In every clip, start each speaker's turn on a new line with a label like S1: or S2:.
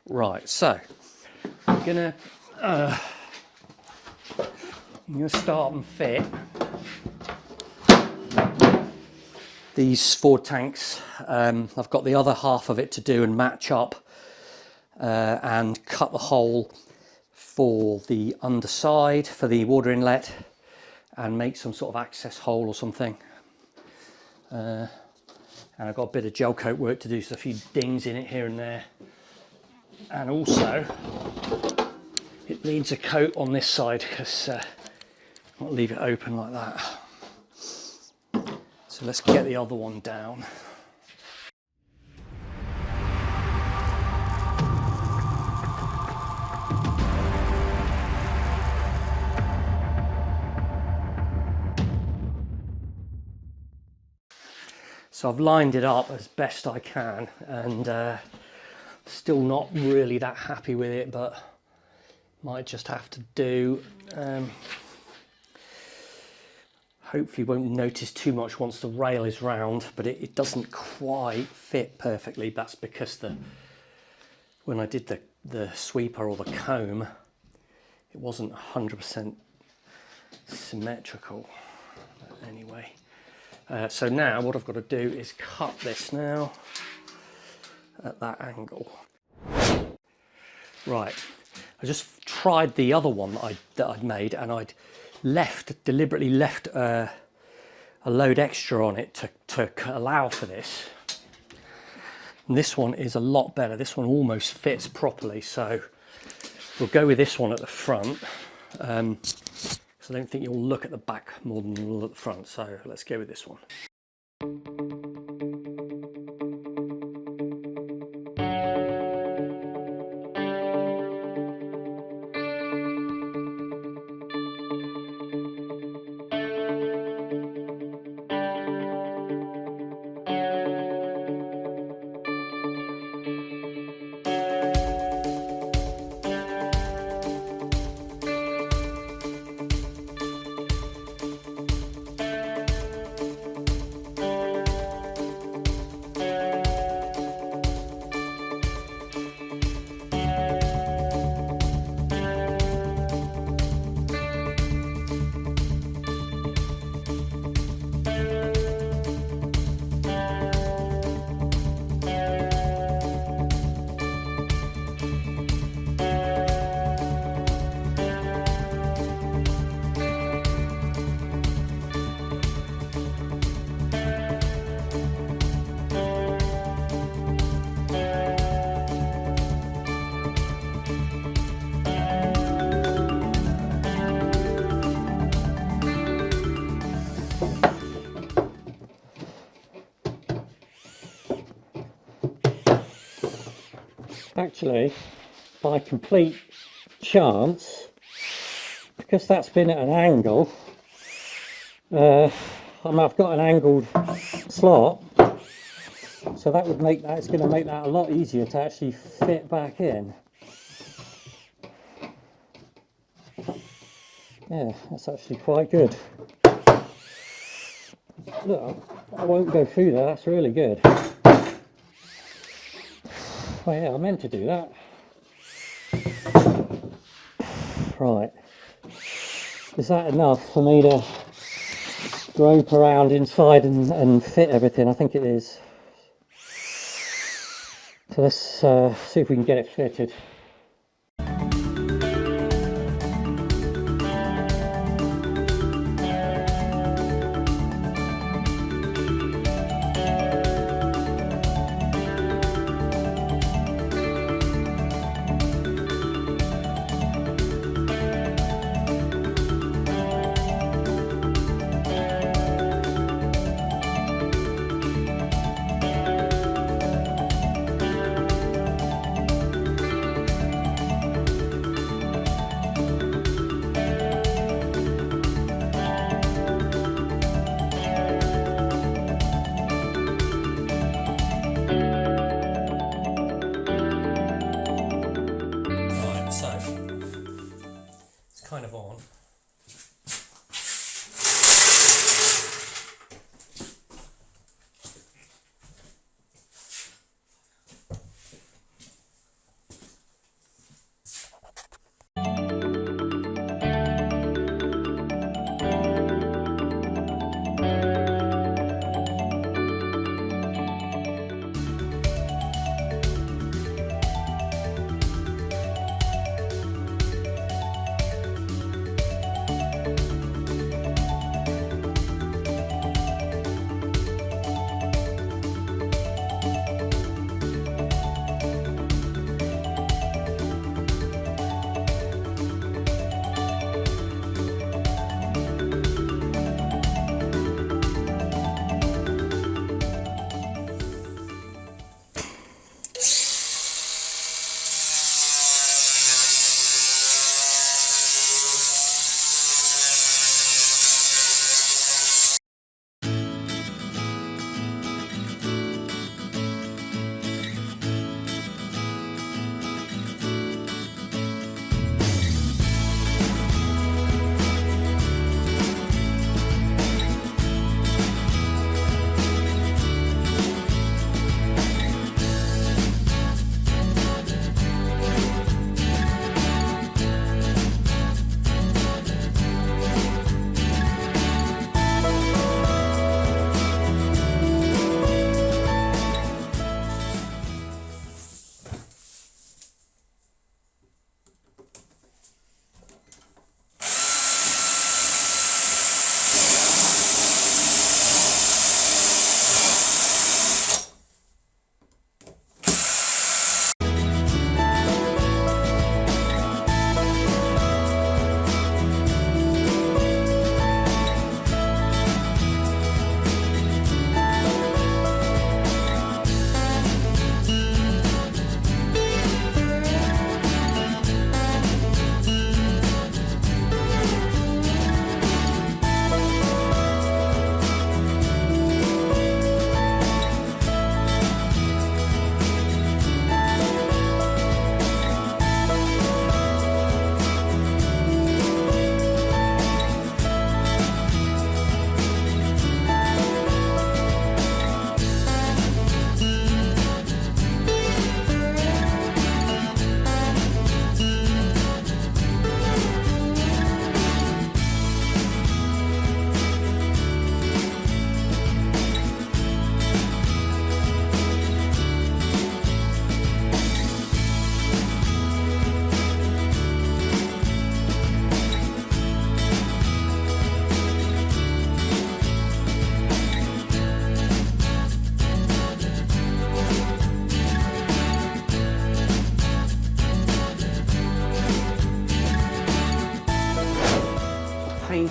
S1: Right, so I'm gonna start and fit these forward tanks. I've got the other half of it to do and match up and cut the hole for the underside for the water inlet and make some sort of access hole or something. And I've got a bit of gel coat work to do, so a few dings in it here and there. And also it needs a coat on this side because I won't leave it open like that. So let's get the other one down. So I've lined it up as best I can, and still not really that happy with it, but might just have to do. Hopefully won't notice too much once the rail is round, but it doesn't quite fit perfectly. That's because when I did the sweeper or the comb, it wasn't 100% symmetrical. But anyway, so now what I've got to do is cut this now at that angle. Right, I just tried the other one that I'd made, and I'd deliberately left a load extra on it to allow for this. And this one is a lot better. This one almost fits properly, so we'll go with this one at the front. So I don't think you'll look at the back more than you'll look at the front, so let's go with this one. Actually, by complete chance, because that's been at an angle, I've got an angled slot, so that would make that, it's going to make that a lot easier to actually fit back in. Yeah, that's actually quite good. Look, I won't go through there, that's really good. Oh yeah, I meant to do that. Right. Is that enough for me to grope around inside and fit everything? I think it is. So let's see if we can get it fitted. Kind of on.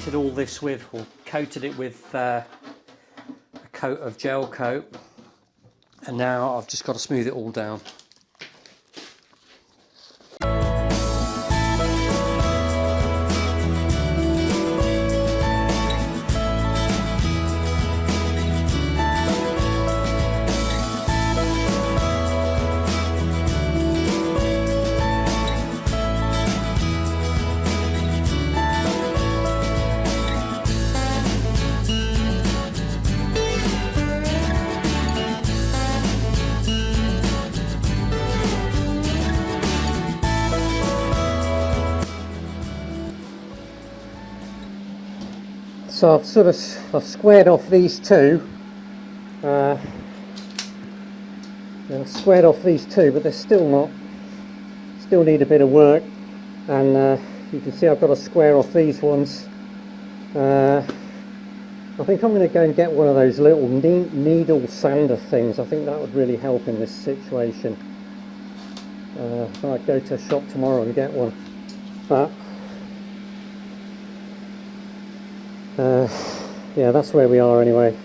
S1: painted all this with, or coated it with a coat of gel coat, and now I've just got to smooth it all down. So I've squared off these two. I've squared off these two, but they're still need a bit of work. And you can see I've got to square off these ones. I think I'm going to go and get one of those little needle sander things. I think that would really help in this situation. I might go to a shop tomorrow and get one. But yeah, that's where we are anyway.